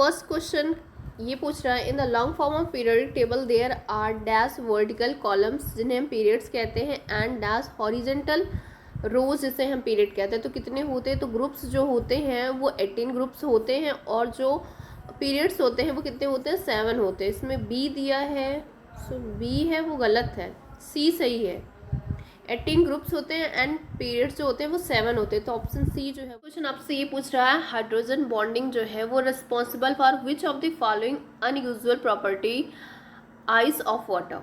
First question ये पूछ रहा है, in the long form of periodic table there are dash vertical columns जिन्हें हम पीरियड्स कहते हैं एंड डैश हॉरिजेंटल रोज जिसे हम पीरियड कहते हैं। तो कितने होते हैं? तो ग्रुप्स जो होते हैं वो 18 ग्रुप्स होते हैं और जो पीरियड्स होते हैं वो कितने होते हैं? 7 होते हैं। इसमें बी दिया है, सो बी है वो गलत है, सी सही है। 18 ग्रुप्स होते हैं एंड पीरियड्स जो होते हैं वो 7 होते हैं। तो ऑप्शन सी जो है। क्वेश्चन आपसे ये पूछ रहा है, हाइड्रोजन बॉन्डिंग जो है वो responsible for which of the following unusual property ice of water.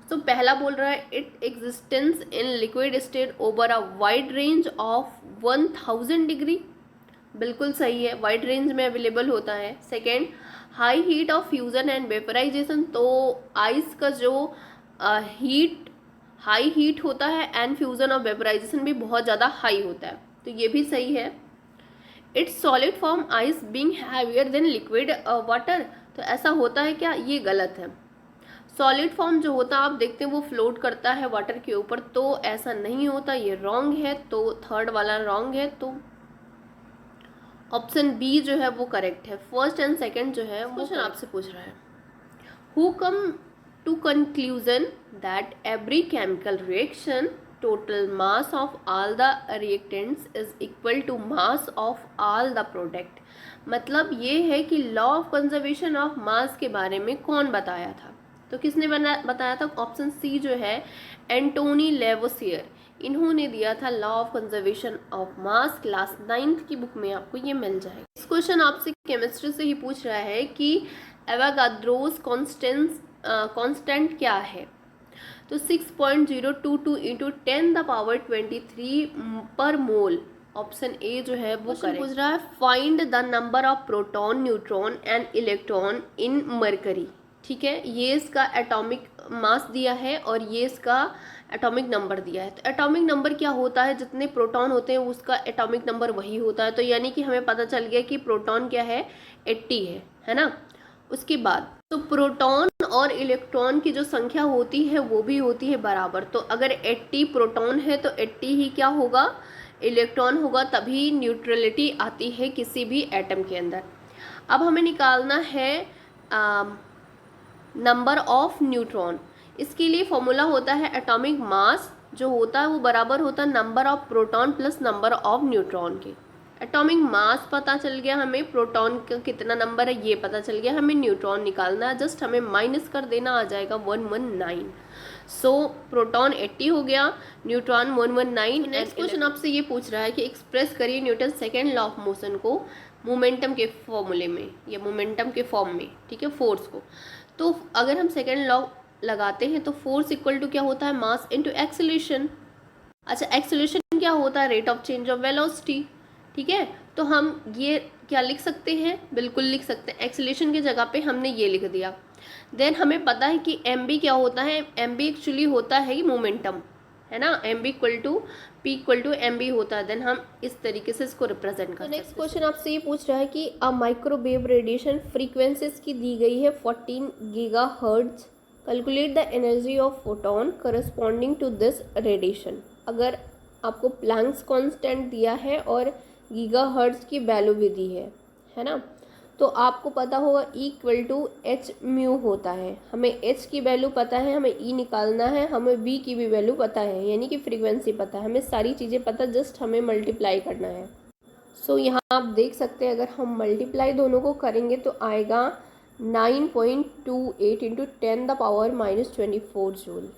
तो पहला बोल रहा है, it existence in liquid state over a wide range of 1000 degree, बिल्कुल सही है, वाइड रेंज में अवेलेबल होता है। Second, high heat of fusion and vaporization, तो आइस का जो हाई हीट होता है एंड फ्यूजन और वेपराइजेशन भी बहुत ज़्यादा हाई होता है, तो ये भी सही है। It's solid form ice being heavier than liquid water, तो ऐसा होता है क्या? ये गलत है। सॉलिड फॉर्म जो होता है आप देखते हैं वो फ्लोट करता है वाटर के ऊपर, तो ऐसा नहीं होता, ये रॉन्ग है। तो थर्ड वाला रॉन्ग है, तो ऑप्शन बी जो है वो करेक्ट है। फर्स्ट एंड सेकंड जो है वो क्वेश्चन आपसे पूछ रहा है, who come to conclusion that every chemical reaction total mass of all the reactants is equal to mass of all the product। मतलब ये है कि law of conservation of mass के बारे में कौन बताया था? तो किसने बताया था? ऑप्शन सी जो है एंटोनी लेवोसियर, इन्होंने दिया था law of conservation of mass. Class 9th की बुक में आपको ये मिल जाएगा। इस क्वेश्चन आपसे केमिस्ट्री से ही पूछ रहा है कि एवोगाड्रोस कांस्टेंट क्या है? तो 6.022 इंटू 10⁻23 पर मोल, ऑप्शन ए जो है वो करेक्ट। पूछ रहा है, find the number of proton, neutron and electron in mercury. ठीक है, ये इसका एटॉमिक मास दिया है और ये इसका एटॉमिक नंबर दिया है। तो एटॉमिक नंबर क्या होता है? जितने प्रोटॉन होते हैं उसका एटॉमिक नंबर वही होता है। तो यानी कि हमें पता चल गया कि प्रोटॉन क्या है? 80 है ना। उसके बाद तो प्रोटॉन और इलेक्ट्रॉन की जो संख्या होती है वो भी होती है बराबर। तो अगर 80 प्रोटॉन है तो 80 ही क्या होगा? इलेक्ट्रॉन होगा, तभी न्यूट्रलिटी आती है किसी भी एटम के अंदर। अब हमें निकालना है नंबर ऑफ न्यूट्रॉन। इसके लिए फॉर्मूला होता है एटॉमिक मास जो होता है वो बराबर होता है number of proton plus number of neutron के। एटॉमिक मास पता चल गया हमें, प्रोटॉन का कितना नंबर है ये पता चल गया, हमें न्यूट्रॉन निकालना है, जस्ट हमें माइनस कर देना, आ जाएगा 119। सो प्रोटॉन 80 हो गया, न्यूट्रॉन 119। नेक्स्ट क्वेश्चन आपसे ये पूछ रहा है कि एक्सप्रेस करिए Newton second law of motion को मोमेंटम के फॉर्मूले में या मोमेंटम के फॉर्म में। ठीक है, फोर्स को। तो अगर हम सेकेंड लॉ लगाते हैं तो फोर्स इक्वल टू क्या होता है? Mass into acceleration. अच्छा, एक्सेलरेशन क्या होता है? Rate of change of velocity. ठीक है, तो हम ये क्या लिख सकते हैं? बिल्कुल लिख सकते हैं, एक्सेलरेशन की जगह पे हमने ये लिख दिया। देन हमें पता है कि एम बी क्या होता है? एम बी एक्चुअली होता है मोमेंटम, है ना। M B equal to P equal to M B होता है। देन हम इस तरीके से इसको रिप्रेजेंट करते हैं। नेक्स्ट क्वेश्चन आपसे ये पूछ रहा है कि अ माइक्रोवेव रेडिएशन फ्रीक्वेंसीज की दी गई है 14 gigahertz, calculate the energy of photon corresponding to this radiation. अगर आपको प्लैंक्स कांस्टेंट दिया है और गीगाहर्ट्ज की वैल्यू भी दी है ना, तो आपको पता होगा E equal to H mu होता है। हमें H की वैल्यू पता है, हमें E निकालना है, हमें V की भी वैल्यू पता है, यानी कि फ्रीक्वेंसी पता है, हमें सारी चीज़ें पता, जस्ट हमें मल्टीप्लाई करना है। सो यहाँ आप देख सकते हैं अगर हम मल्टीप्लाई दोनों को करेंगे तो आएगा 9.28 इंटू 10⁻⁻24 जूल।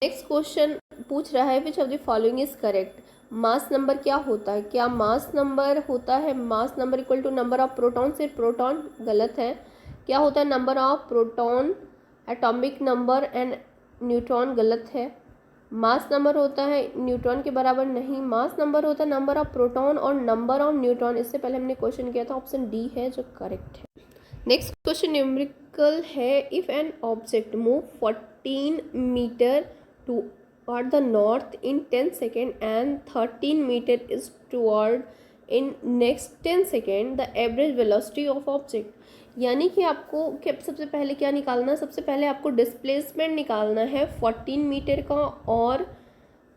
नेक्स्ट क्वेश्चन पूछ रहा है which of the following is correct. Mass number क्या होता है? क्या मास नंबर होता है mass number equal to number of proton? सिर्फ प्रोटॉन, गलत है। क्या होता है? Number of proton, atomic number and neutron, गलत है। मास नंबर होता है न्यूट्रॉन के बराबर नहीं, मास नंबर होता है नंबर ऑफ प्रोटॉन और नंबर ऑफ न्यूट्रॉन। इससे पहले हमने क्वेश्चन किया था, ऑप्शन डी है जो करेक्ट है। नेक्स्ट क्वेश्चन न्यूमेरिकल है, if an object move 14 meter toward the north in 10 seconds and 13 meter is toward in next 10 seconds, the average velocity of object। यानी कि आपको सबसे पहले क्या निकालना है? सबसे पहले आपको डिस्प्लेसमेंट निकालना है 14 मीटर का और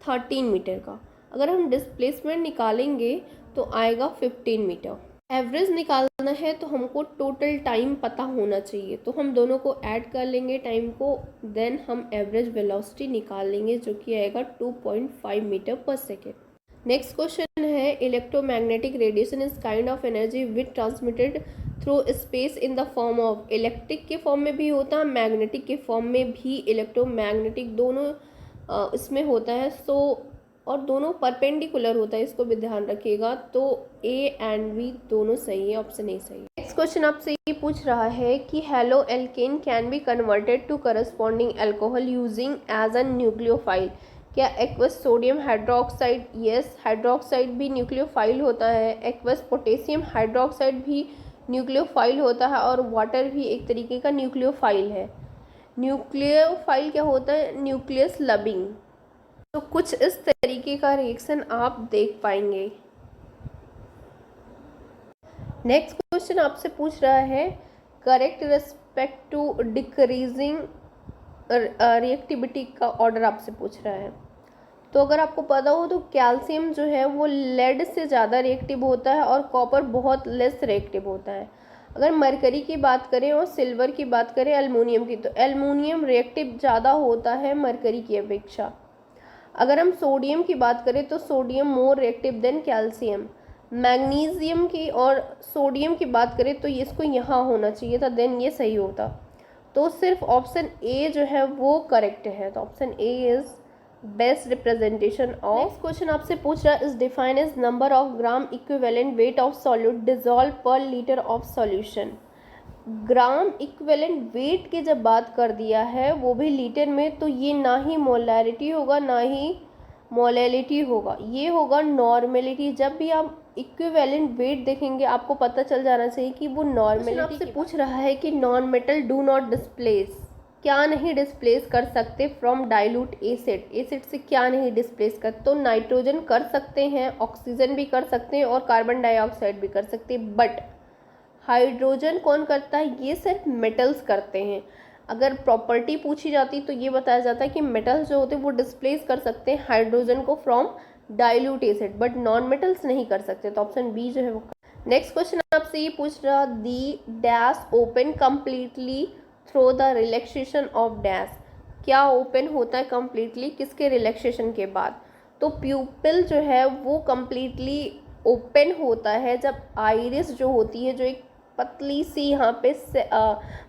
13 मीटर का। अगर हम डिस्प्लेसमेंट निकालेंगे तो आएगा 15 मीटर। एवरेज निकालना है तो हमको टोटल टाइम पता होना चाहिए, तो हम दोनों को ऐड कर लेंगे टाइम को, देन हम एवरेज वेलोसिटी निकाल लेंगे जो कि आएगा 2.5 मीटर पर सेकेंड। नेक्स्ट क्वेश्चन है electromagnetic radiation is kind of energy which transmitted through space in the form of, electric के फॉर्म में भी होता है, मैग्नेटिक के फॉर्म में भी, इलेक्ट्रोमैग्नेटिक दोनों इसमें होता है। सो और दोनों परपेंडिकुलर होता है, इसको भी ध्यान रखिएगा। तो ए एंड बी दोनों सही है, ऑप्शन ए सही है। नेक्स्ट क्वेश्चन आपसे ये पूछ रहा है कि haloalkane can be converted to corresponding alcohol using as a nucleophile, क्या aqueous sodium hydroxide, yes hydroxide भी न्यूक्लियोफाइल होता है, एक्वस पोटेशियम हाइड्रोक्साइड भी न्यूक्लियोफाइल होता है, और वाटर भी एक तरीके का न्यूक्लियोफाइल है। न्यूक्लियोफाइल क्या होता है, न्यूक्लियस लविंग। तो कुछ इस तरीके का रिएक्शन आप देख पाएंगे। नेक्स्ट क्वेश्चन आपसे पूछ रहा है correct respect to decreasing reactivity का ऑर्डर आपसे पूछ रहा है। तो अगर आपको पता हो तो कैल्शियम जो है वो लेड से ज़्यादा रिएक्टिव होता है और कॉपर बहुत लेस रिएक्टिव होता है। अगर मरकरी की बात करें और सिल्वर की बात करें एल्युमिनियम की, तो एल्युमिनियम रिएक्टिव ज़्यादा होता है मरकरी की अपेक्षा। अगर हम सोडियम की बात करें तो sodium more reactive than calcium. Magnesium की और सोडियम की बात करें तो इसको यहाँ होना चाहिए था, देन ये सही होता। तो सिर्फ ऑप्शन ए जो है वो करेक्ट है, तो option A is best representation of. Next question आपसे पूछ रहा है is define as number of gram equivalent weight of solute dissolve per litre of solution. Gram equivalent weight की जब बात कर दिया है वो भी लीटर में, तो ये ना ही मोलैरिटी होगा ना ही मोलैलिटी होगा, ये होगा नॉर्मेलिटी। जब भी आप इक्विवेलेंट वेट देखेंगे आपको पता चल जाना चाहिए कि वो नॉर्मेलिटी। आपसे पूछ रहा है कि non metal do not displace, क्या नहीं डिस्प्लेस कर सकते फ्रॉम डाइल्यूट एसिड, एसिड से क्या नहीं डिस्प्लेस कर, तो नाइट्रोजन कर सकते हैं, ऑक्सीजन भी कर सकते हैं और कार्बन डाइऑक्साइड भी कर सकते हैं, बट हाइड्रोजन कौन करता है, ये सिर्फ मेटल्स करते हैं। अगर प्रॉपर्टी पूछी जाती तो ये बताया जाता है कि मेटल्स जो होते हैं वो डिस्प्लेस कर सकते हैं हाइड्रोजन को from dilute acid, but non metals नहीं कर सकते, तो ऑप्शन बी जो है वो। नेक्स्ट क्वेश्चन आपसे ये पूछ रहा the dash open completely through the relaxation of dash, क्या ओपन होता है कंप्लीटली किसके रिलैक्सेशन के बाद, तो प्यूपिल जो है वो कंप्लीटली ओपन होता है जब आइरिस जो होती है, जो एक पतली सी यहाँ पे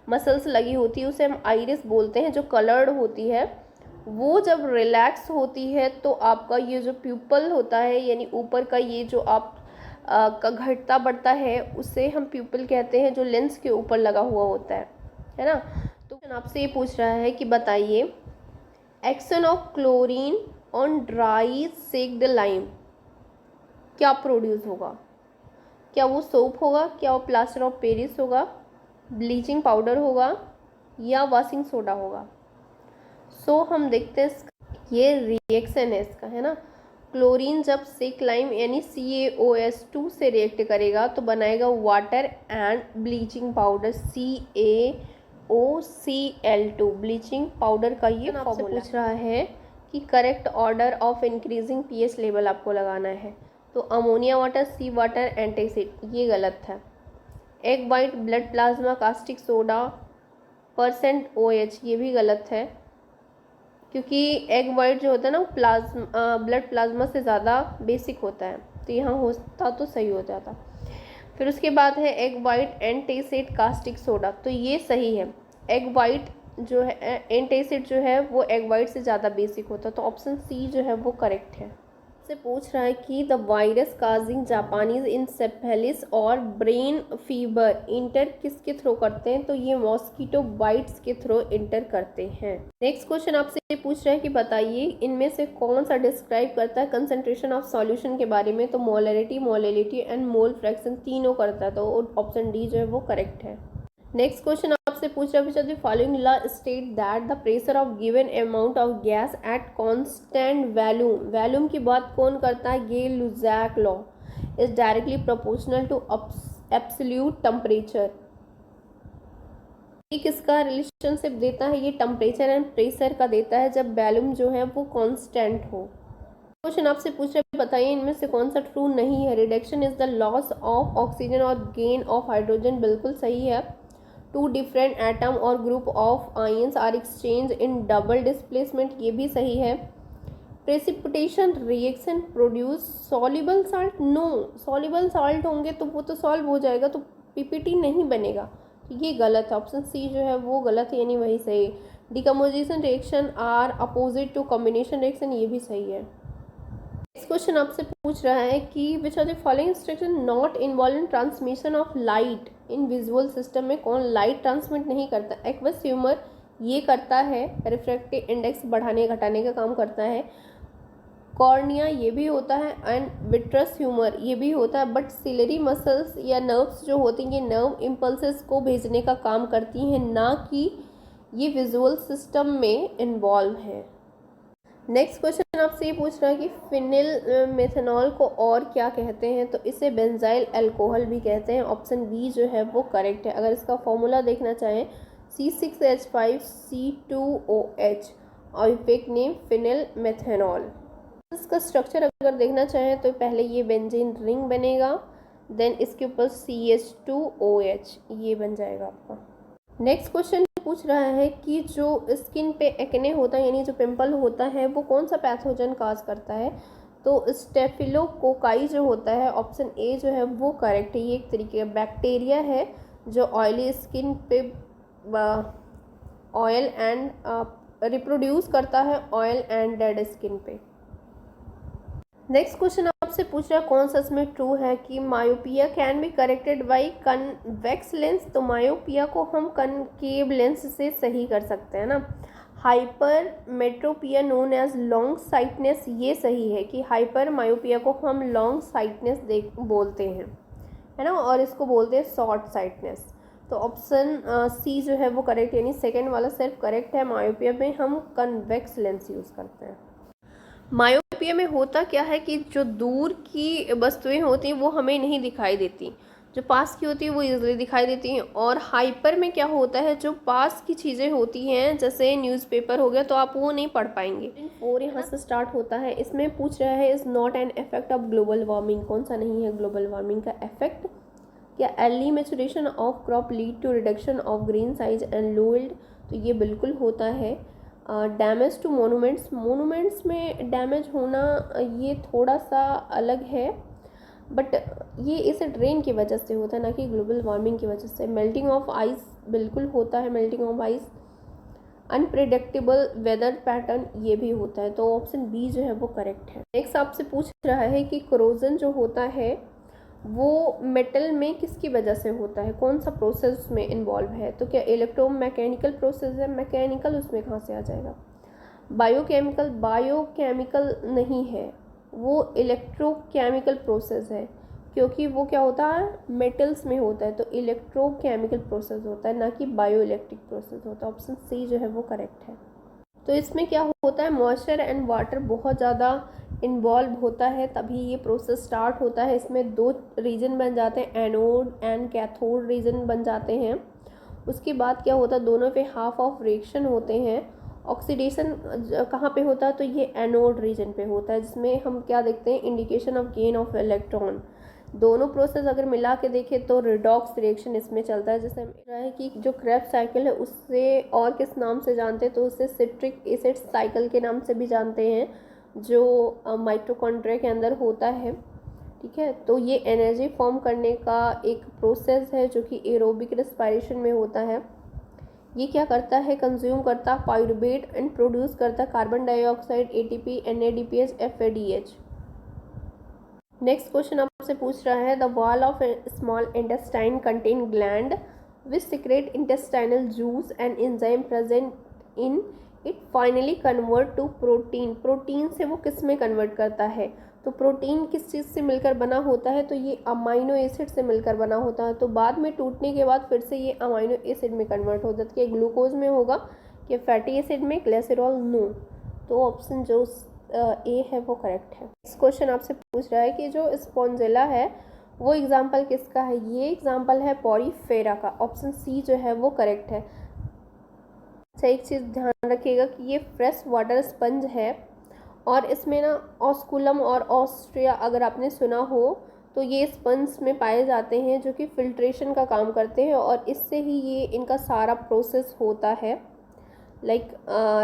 मसल्स लगी होती है उसे हम आइरिस बोलते हैं, जो कलर्ड होती है, वो जब रिलैक्स होती है तो आपका ये जो प्यूपल होता है यानी ऊपर का ये जो आप का घटता बढ़ता है उसे हम प्यूपल कहते हैं, जो लेंस के ऊपर लगा हुआ होता है ना। तो आपसे ये पूछ रहा है कि बताइए action of chlorine on dry sacked lime क्या प्रोड्यूस होगा, क्या वो सोप होगा, क्या वो प्लास्टर ऑफ पेरिस होगा, ब्लीचिंग पाउडर होगा या वॉशिंग सोडा होगा। सो हम देखते हैं ये रिएक्शन है इसका, है ना। क्लोरीन जब सेक लाइम यानी CaOS2 से रिएक्ट करेगा तो बनाएगा water and bleaching powder CaOCl2, bleaching powder का ये फॉर्मूला। पूछ रहा है कि correct order of increasing pH level आपको लगाना है, तो अमोनिया वाटर, सी वाटर, एंटासिड, ये गलत है। Egg white, blood plasma, caustic soda, %OH, ये भी गलत है, क्योंकि एग वाइट जो होता है ना वो ब्लड प्लाज्मा से ज़्यादा बेसिक होता है, तो यहाँ होता तो सही हो जाता। फिर उसके बाद है egg white, antacid, caustic soda, तो ये सही है। एग वाइट जो है, एंटासिड जो है वो एग वाइट से ज़्यादा बेसिक होता है, तो ऑप्शन सी जो है वो करेक्ट है। से पूछ रहा है कि द वायरस काजिंग जापानीज इंसेफेलिस और ब्रेन फीवर इंटर किसके थ्रू करते हैं, तो ये मॉस्किटो बाइट्स के थ्रू इंटर करते हैं। नेक्स्ट क्वेश्चन आपसे पूछ रहा है कि बताइए इनमें से कौन सा डिस्क्राइब करता है कंसंट्रेशन ऑफ सॉल्यूशन के बारे में, तो molarity, molality and mole fraction तीनों करता है, तो ऑप्शन डी जो है वो करेक्ट है। नेक्स्ट क्वेश्चन आपसे पूछ रहा है following law state that the pressure of given amount of gas at constant volume, volume की बात कौन करता है, ये Lussac law, is directly proportional to absolute temperature. ये किसका रिलेशनशिप देता है, ये टेम्परेचर एंड प्रेशर का देता है जब वैल्यूम जो है वो कांस्टेंट हो। क्वेश्चन आपसे पूछ रहे बताइए इनमें से कौन सा ट्रू नहीं है। Reduction is the loss of oxygen और गेन ऑफ हाइड्रोजन, बिल्कुल सही है। टू डिफरेंट एटम और group of ions are exchange in double displacement, ये भी सही है। Precipitation reaction produce soluble salt, no, soluble salt होंगे तो वो तो सॉल्व हो जाएगा, तो पीपीटी नहीं बनेगा, ये गलत है। ऑप्शन सी जो है वो गलत है, यानी वही सही। Decomposition reaction are opposite to combination reaction, ये भी सही है। नेक्स्ट क्वेश्चन आपसे पूछ रहा है कि which are the following instruction not involve in transmission of light in visual system, में कौन लाइट ट्रांसमिट नहीं करता। एक्वस ह्यूमर ये करता है, रिफ्रैक्टिव इंडेक्स बढ़ाने घटाने का काम करता है। कॉर्निया ये भी होता है, एंड विट्रस ह्यूमर ये भी होता है, बट सिलरी मसल्स या नर्व्स जो होती हैं ये नर्व इम्पल्सेस को भेजने का काम करती हैं, ना कि ये विजुअल सिस्टम में इन्वॉल्व है। नेक्स्ट क्वेश्चन आपसे ये पूछ रहा है कि फिनिल मेथनॉल को और क्या कहते हैं, तो इसे बेंजाइल अल्कोहल भी कहते हैं। ऑप्शन बी जो है वो करेक्ट है। अगर इसका फॉर्मूला देखना चाहें C6H5C2OH और इफेक्ट नेम फिनिल मेथनॉल। इसका स्ट्रक्चर अगर देखना चाहें तो पहले ये बेंजीन रिंग बनेगा, देन इसके ऊपर CH2OH ये बन जाएगा आपका। नेक्स्ट क्वेश्चन पूछ रहा है कि जो स्किन पे एक्ने होता है यानी जो पिंपल होता है वो कौन सा पैथोजन काज करता है, तो स्टेफिलोकोकाई जो होता है, ऑप्शन ए जो है वो करेक्ट है। ये एक तरीके का बैक्टीरिया है जो ऑयली स्किन पे ऑयल एंड रिप्रोड्यूस करता है ऑयल एंड डेड स्किन पे। नेक्स्ट क्वेश्चन आपसे पूछ रहा है कौन सा इसमें ट्रू है कि myopia can be corrected by convex lens, तो मायोपिया को हम कनकेव लेंस से सही कर सकते हैं ना। Hypermetropia known as long sightedness, ये सही है कि हाइपर मायोपिया को हम लॉन्ग साइटनेस बोलते हैं, है ना, और इसको बोलते हैं शॉर्ट साइटनेस। तो ऑप्शन सी जो है वो करेक्ट, यानी सेकेंड वाला सिर्फ करेक्ट है। मायोपिया में हम कन्वेक्स लेंस यूज़ करते हैं। मायोपिया में होता क्या है कि जो दूर की वस्तुएं होती हैं वो हमें नहीं दिखाई देती, जो पास की होती है वो इजीली दिखाई देती हैं। और हाइपर में क्या होता है, जो पास की चीज़ें होती हैं जैसे न्यूज़पेपर हो गया तो आप वो नहीं पढ़ पाएंगे। 4 यहाँ से स्टार्ट होता है, इसमें पूछ रहा है is not an effect of global warming, कौन सा नहीं है ग्लोबल वार्मिंग का इफेक्ट। क्या early maturation of crop lead to reduction of green size and low yield, तो ये बिल्कुल होता है। डैमेज टू मोनूमेंट्स, मोनूमेंट्स में डैमेज होना ये थोड़ा सा अलग है, बट ये इस ड्रेन की वजह से होता है ना कि ग्लोबल वार्मिंग की वजह से। मेल्टिंग ऑफ आइस बिल्कुल होता है, melting of ice. Unpredictable weather pattern ये भी होता है, तो ऑप्शन बी जो है वो करेक्ट है। नेक्स्ट आपसे पूछ रहा है कि कोरोजन जो होता है वो मेटल में किसकी वजह से होता है, कौन सा प्रोसेस में इन्वॉल्व है, तो क्या इलेक्ट्रोमैकेनिकल प्रोसेस है, मैकेनिकल उसमें कहाँ से आ जाएगा। बायोकेमिकल, बायोकेमिकल नहीं है, वो इलेक्ट्रोकेमिकल प्रोसेस है, क्योंकि वो क्या होता है मेटल्स में होता है, तो इलेक्ट्रोकेमिकल प्रोसेस होता है, ना कि बायो इलेक्ट्रिक प्रोसेस होता है। ऑप्शन सी जो है वो करेक्ट है। तो इसमें क्या होता है मॉइस्चर एंड वाटर बहुत ज़्यादा इन्वॉल्व होता है, तभी ये प्रोसेस स्टार्ट होता है। इसमें 2 रीजन बन जाते हैं, एनोड एंड कैथोड रीजन बन जाते हैं। उसके बाद क्या होता है दोनों पे हाफ ऑफ रिएक्शन होते हैं। ऑक्सीडेशन कहाँ पे होता है, तो ये एनोड रीजन पे होता है, जिसमें हम क्या देखते हैं indication of gain of electron. दोनों प्रोसेस अगर मिला के देखें तो रिडॉक्स रिएक्शन इसमें चलता है। जैसे रहा है कि जो क्रेब्स साइकिल है उससे और किस नाम से जानते हैं, तो उससे सिट्रिक एसिड साइकिल के नाम से भी जानते हैं, जो माइटोकॉन्ड्रिया के अंदर होता है। ठीक है, तो ये एनर्जी फॉर्म करने का एक प्रोसेस है जो कि एरोबिक रेस्पिरेशन में होता है। ये क्या करता है कंज्यूम करता है पायरुवेट एंड प्रोड्यूस करता है carbon dioxide, ATP, NADPH, FADH। Next question आपसे पूछ रहा है the wall of small intestine contain gland which secrete intestinal juice and enzyme present in it finally convert to protein, protein से वो किस में कन्वर्ट करता है, तो प्रोटीन किस चीज़ से मिलकर बना होता है, तो ये अमाइनो एसिड से मिलकर बना होता है। तो बाद में टूटने के बाद फिर से ये अमाइनो एसिड में कन्वर्ट हो जाता है, कि ग्लूकोज में होगा कि फैटी एसिड में, ग्लिसरॉल नो, तो ऑप्शन जो ए है वो करेक्ट है। इस क्वेश्चन आपसे पूछ रहा है कि जो स्पॉन्जिला है वो एग्जाम्पल किसका है, ये एग्जाम्पल है पॉरीफेरा का। ऑप्शन सी जो है वो करेक्ट है। अच्छा एक चीज़ ध्यान रखिएगा कि ये फ्रेश वाटर स्पंज है और इसमें ना ऑस्कुलम और ऑस्ट्रिया अगर आपने सुना हो तो ये स्पंज में पाए जाते हैं जो कि फिल्ट्रेशन का काम करते हैं और इससे ही ये इनका सारा प्रोसेस होता है। लाइक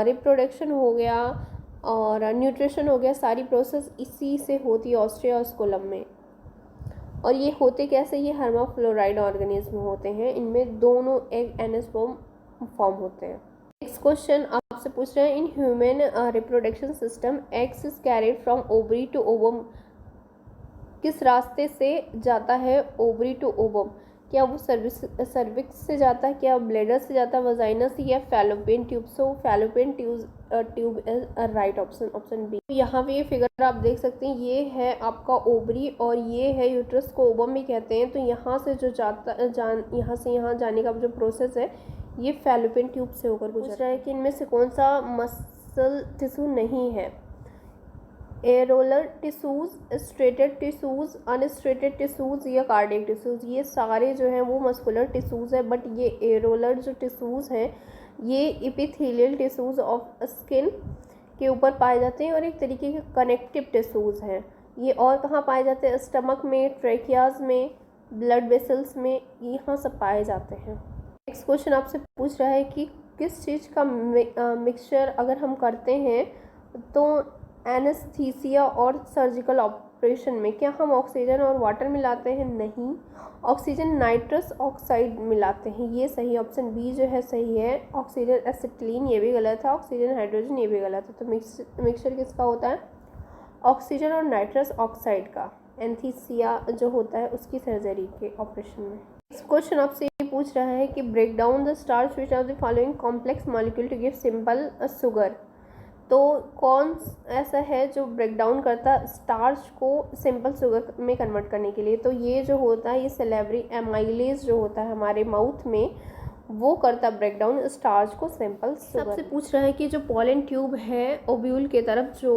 रिप्रोडक्शन हो गया और न्यूट्रिशन हो गया, सारी प्रोसेस इसी से होती है ऑस्ट्रिया ऑस्कुलम में। और ये होते कैसे, ये हर्माफ्लोराइड ऑर्गेनिज्म होते हैं, इनमें दोनों एग एनास्पर्म फॉर्म होते हैं। नेक्स्ट क्वेश्चन आपसे पूछ रहे हैं, in human reproduction system eggs is carried from ovary to ovum, किस रास्ते से जाता है ओवरी टू ओवम? क्या वो सर्विक्स से जाता है, क्या ब्लेडर से जाता है, वजाइना से, या फैलोपियन ट्यूब से? Fallopian tube is right option, option B. यहाँ पे ये फिगर आप देख सकते हैं, ये है आपका ओवरी और ये है यूट्रस को ओवम भी कहते हैं। तो यहाँ से जो यहाँ से यहाँ जाने का जो प्रोसेस है ये फैलोपियन ट्यूब से होकर गुजर रहा है। कि इनमें से कौन सा मसल टिश्यू नहीं है? Areolar tissues, striated tissues, unstriated tissues या कार्डियक टिश्यूज? ये सारे जो हैं वो मस्कुलर टिश्यूज है, बट ये एरोलर जो टिश्यूज हैं ये एपिथेलियल टिश्यूज ऑफ स्किन के ऊपर पाए जाते हैं और एक तरीके के कनेक्टिव टिश्यूज हैं। ये और कहाँ पाए जाते हैं? स्टमक में, ट्रेकियाज में, ब्लड वेसल्स में, यहाँ सब पाए जाते हैं। नेक्स्ट क्वेश्चन आपसे पूछ रहा है कि किस चीज़ का मिक्सचर अगर हम करते हैं तो एनेस्थीसिया और सर्जिकल ऑपरेशन में, क्या हम ऑक्सीजन और वाटर मिलाते हैं? नहीं, ऑक्सीजन नाइट्रस ऑक्साइड मिलाते हैं, ये सही ऑप्शन बी जो है सही है। ऑक्सीजन एसिटिलीन ये भी गलत है, ऑक्सीजन हाइड्रोजन ये भी गलत है। तो मिक्सचर किसका होता है? ऑक्सीजन और नाइट्रस ऑक्साइड का, एनेस्थीसिया जो होता है उसकी सर्जरी के ऑपरेशन में। नेक्स्ट क्वेश्चन आपसे ये पूछ रहा है कि break down the starch which are the following complex molecule to give simple sugar. तो कौन ऐसा है जो ब्रेक डाउन करता है स्टार्च को सिंपल शुगर में कन्वर्ट करने के लिए? तो ये जो होता है ये सेलेब्री एमाइलेज जो होता है हमारे माउथ में, वो करता ब्रेक डाउन स्टार्च को सिंपल शुगर। सबसे पूछ रहा है कि जो पॉलन ट्यूब है ओव्यूल के तरफ जो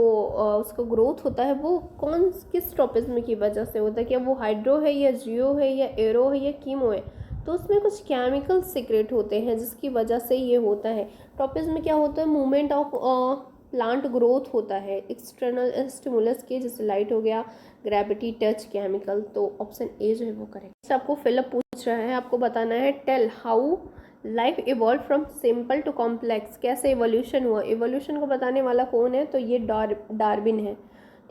उसका ग्रोथ होता है वो किस ट्रोपिज्म की वजह से होता है? क्या वो हाइड्रो है या जियो है या एरो है या कीमो है? तो उसमें कुछ केमिकल सीक्रेट होते हैं जिसकी वजह से ये होता है। ट्रोपिज्म में क्या होता है? मूवमेंट ऑफ प्लांट ग्रोथ होता है एक्सटर्नल स्टिमुलस के, जैसे लाइट हो गया, ग्रेविटी, टच, केमिकल। तो ऑप्शन ए जो है वो करेक्ट। आपको फिलअप पूछ रहा है, आपको बताना है tell how life evolve from simple to complex, कैसे इवोल्यूशन हुआ? इवोल्यूशन को बताने वाला कौन है? तो ये डार्विन है।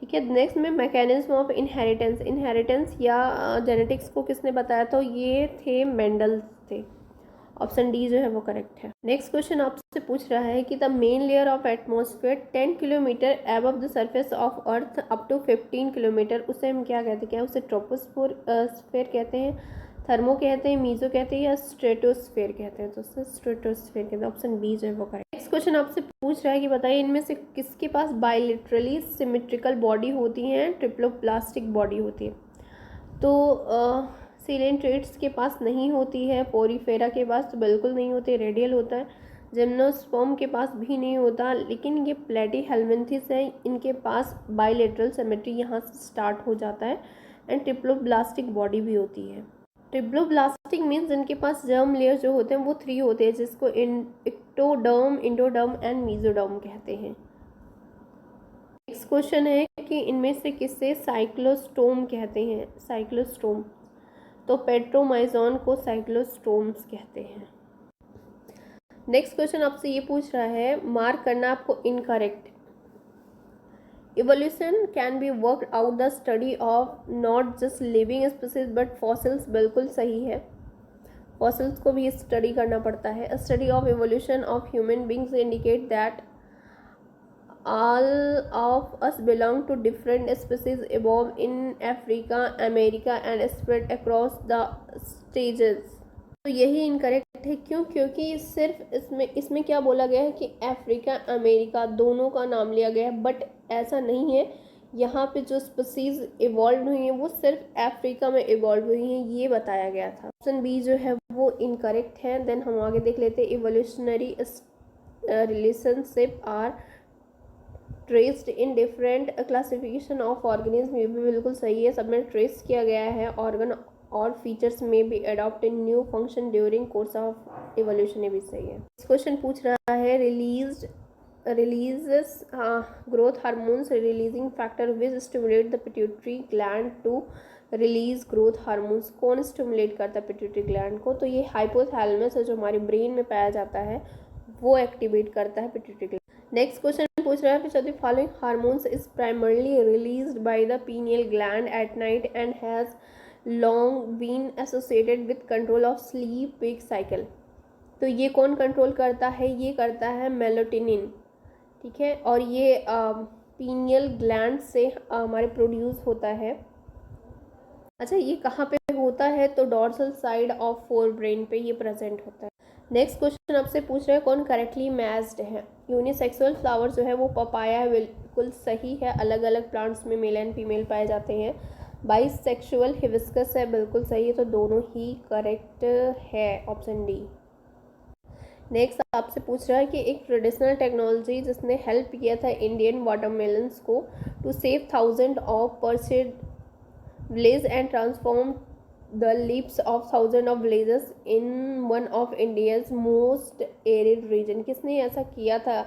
ठीक है, नेक्स्ट में मैकेनिज्म ऑफ इनहेरिटेंस, इनहेरिटेंस या जेनेटिक्स को किसने बताया? तो ये थे मेंडल थे। ऑप्शन डी जो है वो करेक्ट है। नेक्स्ट क्वेश्चन आपसे पूछ रहा है कि the main layer of atmosphere 10 kilometer above the surface of earth up to 15 kilometer, उसे हम क्या कहते हैं? क्या उसे ट्रोपोस्फेयर कहते हैं, थर्मो कहते हैं, मीजो कहते हैं या स्ट्रेटोस्फेयर कहते हैं? तो उसे स्ट्रेटोस्फेयर कहते हैं। ऑप्शन बी जो है वो करेक्ट। नेक्स्ट क्वेश्चन आपसे पूछ रहा है कि बताइए इनमें से किसके पास बायलेटरली सिमेट्रिकल बॉडी होती है, ट्रिप्लोप्लास्टिक बॉडी होती है? तो सिलेंट्रेट्स के पास नहीं होती है, पोरीफेरा के पास तो बिल्कुल नहीं होती, रेडियल होता है, जिम्नोस्पर्म के पास भी नहीं होता, लेकिन ये प्लेटीहेल्मिन्थिस है, इनके पास बायलेटरल सिमेट्री यहाँ से स्टार्ट हो जाता है एंड ट्रिप्लोब्लास्टिक बॉडी भी होती है। ट्रिप्लोब्लास्टिक मीन्स इनके पास जर्म लेयर जो होते हैं वो 3 होते हैं, जिसको एक्टोडर्म, इंडोडर्म एंड मीजोडर्म कहते हैं। नेक्स्ट क्वेश्चन है कि इनमें से किसे साइक्लोस्टोम कहते हैं? साइक्लोस्टोम, तो पेट्रोमाइजोन को साइक्लोस्टोम्स कहते हैं। नेक्स्ट क्वेश्चन आपसे ये पूछ रहा है, मार्क करना आपको incorrect. Evolution can be work out the study of not just living species but fossils, बिल्कुल सही है, फॉसिल्स को भी स्टडी करना पड़ता है। Study of evolution of human beings indicate that all of us belong to different species evolved in Africa, America and spread across the stages। तो यही इनकरेक्ट है। क्यों? क्योंकि सिर्फ इसमें क्या बोला गया है कि अफ्रीका, अमेरिका दोनों का नाम लिया गया है, बट ऐसा नहीं है। यहाँ पे जो स्पीसीज इवॉल्व हुई हैं वो सिर्फ अफ्रीका में इवॉल्व हुई हैं, ये बताया गया था। ऑप्शन बी जो है वो इनकरेक्ट है। देन हम आगे देख लेते हैं, evolutionary relationship are traced in different classification of organism, ये भी बिल्कुल सही है, सब में ट्रेस किया गया है। ऑर्गन और फीचर्स में भी adopt in new function during course of evolution, ये भी सही है। इस क्वेश्चन पूछ रहा है, releases growth hormones releasing factor which stimulate the pituitary gland to release growth hormones। कौन स्टिमुलेट करता है पिट्यूटरी ग्लैंड को? तो ये हाइपोथैलेमस है जो हमारे ब्रेन में पाया जाता है, वो एक्टिवेट करता है पिट्यूटरी ग्लैंड। नेक्स्ट क्वेश्चन पूछ रहा है which of the following hormones is primarily released by the pineal gland at night and has long been associated with control of sleep wake cycle। तो ये कौन कंट्रोल करता है? ये करता है मेलाटोनिन, ठीक है, और ये पीनियल ग्लैंड से हमारे प्रोड्यूस होता है। अच्छा, ये कहाँ पे होता है? तो dorsal side of fore brain पे ये प्रेजेंट होता है। नेक्स्ट क्वेश्चन आपसे पूछ रहे हैं कौन करेक्टली मैच्ड है? यूनिसेक्सुअल फ्लावर जो है वो पपाया है, बिल्कुल सही है, अलग अलग प्लांट्स में मेल एंड फीमेल पाए जाते हैं। बाइसेक्सुअल हिबिस्कस है, बिल्कुल सही है, तो दोनों ही करेक्ट है, ऑप्शन डी। नेक्स्ट आपसे पूछ रहा है कि एक ट्रेडिशनल टेक्नोलॉजी जिसने हेल्प किया था इंडियन वाटरमेलन्स को to save 1000 of parched village and transform the lives of 1000 of villages in one of India's most arid region. किसने ऐसा किया था?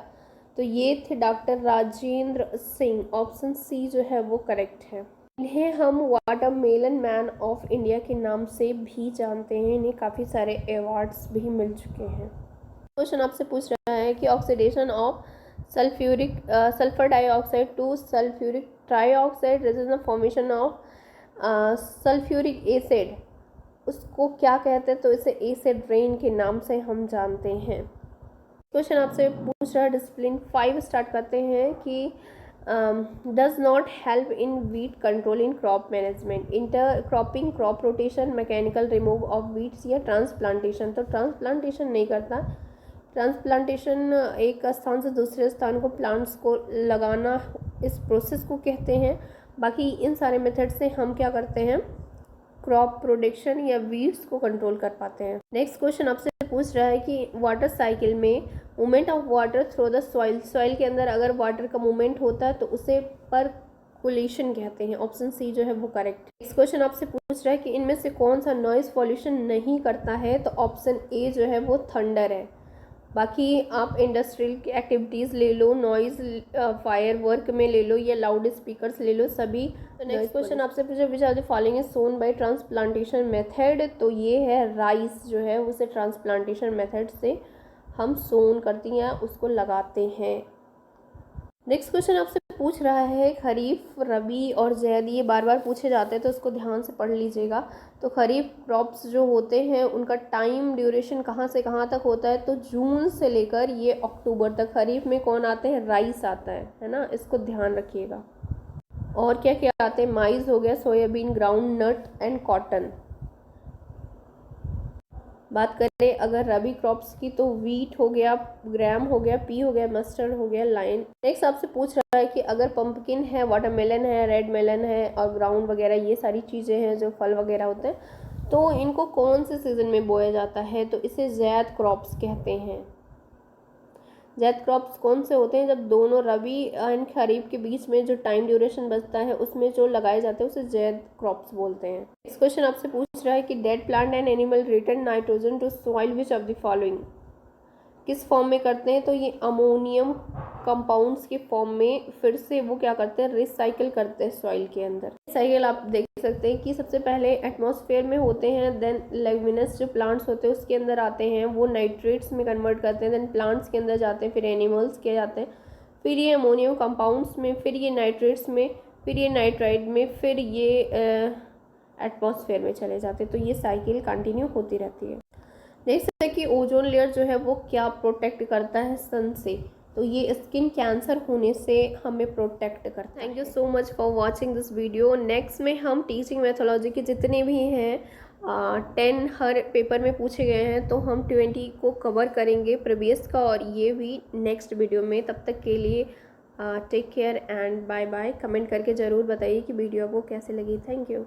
तो ये थे doctor Rajendra Singh, option C जो है वो करेक्ट है। इन्हें हम वाटरमेलन मैन ऑफ इंडिया के नाम से भी जानते हैं, इन्हें काफ़ी सारे अवार्ड्स भी मिल चुके हैं। क्वेश्चन आपसे पूछ रहा है कि oxidation of sulphur dioxide to sulphuric trioxide resist the formation of sulphuric acid, उसको क्या कहते हैं? तो इसे एसिड रेन के नाम से हम जानते हैं। क्वेश्चन आपसे पूछ रहा है डिसिप्लिन 5 स्टार्ट करते हैं कि does not help in wheat control in crop management, inter cropping, crop rotation, mechanical remove of weeds या ट्रांसप्लांटेशन। तो ट्रांसप्लांटेशन नहीं करता। ट्रांसप्लांटेशन एक स्थान से दूसरे स्थान को प्लांट्स को लगाना, इस प्रोसेस को कहते हैं। बाकी इन सारे मेथड से हम क्या करते हैं? क्रॉप प्रोडक्शन या वीड्स को कंट्रोल कर पाते हैं। नेक्स्ट क्वेश्चन आपसे पूछ रहा है कि वाटर साइकिल में movement of water through the soil, soil के अंदर अगर वाटर का मूवमेंट होता है तो उसे परकुलेशन कहते हैं, ऑप्शन सी जो है वो करेक्ट। नेक्स्ट क्वेश्चन आपसे पूछ रहा है कि इनमें से कौन सा नॉइज पॉल्यूशन नहीं करता है? तो ऑप्शन ए जो है वो थंडर है। बाकी आप इंडस्ट्रियल एक्टिविटीज़ ले लो, नॉइज़ फायर वर्क में ले लो या लाउड स्पीकर्स ले लो, सभी। तो नेक्स्ट क्वेश्चन आपसे पूछा which are the following is sown by transplantation method, तो ये है राइस जो है उसे ट्रांसप्लांटेशन मेथड से हम सोन करती हैं, उसको लगाते हैं। नेक्स्ट क्वेश्चन आपसे पूछ रहा है खरीफ, रबी और ज़ैद, ये बार बार पूछे जाते हैं तो इसको ध्यान से पढ़ लीजिएगा। तो खरीफ क्रॉप्स जो होते हैं उनका टाइम ड्यूरेशन कहाँ से कहाँ तक होता है? तो जून से लेकर ये अक्टूबर तक। खरीफ में कौन आते हैं? राइस आता है ना, इसको ध्यान रखिएगा। और क्या क्या आते हैं? माइज़ हो गया, soybean, ground nut and cotton. बात करें अगर रबी क्रॉप्स की तो वीट हो गया, ग्राम हो गया, पी हो गया, मस्टर्ड हो गया, लाइन। नेक्स्ट आपसे पूछ रहा है कि अगर पंपकिन है, वाटरमेलन है, रेड मेलन है और ग्राउंड वगैरह, ये सारी चीज़ें हैं जो फल वगैरह होते हैं, तो इनको कौन से सीज़न में बोया जाता है? तो इसे ज़ैद क्रॉप्स कहते हैं। ज़ैद क्रॉप्स कौन से होते हैं? जब दोनों रबी एंड खरीफ के बीच में जो टाइम ड्यूरेशन बचता है उसमें जो लगाए जाते हैं उसे ज़ैद क्रॉप्स बोलते हैं। नेक्स्ट क्वेश्चन आपसे पूछ रहा है कि dead plant and animal return nitrogen to soil which of the following, किस फॉर्म में करते हैं? तो ये अमोनियम कंपाउंड्स के फॉर्म में फिर से वो क्या करते हैं? रिसाइकिल करते हैं सॉइल के अंदर। साइकिल आप देख सकते हैं कि सबसे पहले एटमॉस्फेयर में होते हैं, देन लेग्यूमिनस जो प्लांट्स होते हैं उसके अंदर आते हैं, वो नाइट्रेट्स में कन्वर्ट करते हैं, देन प्लांट्स के अंदर जाते हैं, फिर एनिमल्स के जाते हैं, फिर ये अमोनियम कंपाउंड्स में, फिर ये नाइट्रेट्स में, फिर ये नाइट्राइड में, फिर ये एटमॉस्फेयर में चले जाते हैं। तो ये साइकिल कंटिन्यू होती रहती है। देख सकते हैं कि ओजोन लेयर जो है वो क्या प्रोटेक्ट करता है सन से, तो ये स्किन कैंसर होने से हमें प्रोटेक्ट करता है। Thank you so much for watching this video. Next में हम टीचिंग मेथोलॉजी के जितने भी हैं 10 हर पेपर में पूछे गए हैं, तो हम 20 को कवर करेंगे प्रीवियस का, और ये भी नेक्स्ट वीडियो में। तब तक के लिए take care and bye bye. Comment करके ज़रूर बताइए कि वीडियो आपको कैसे लगी। Thank you.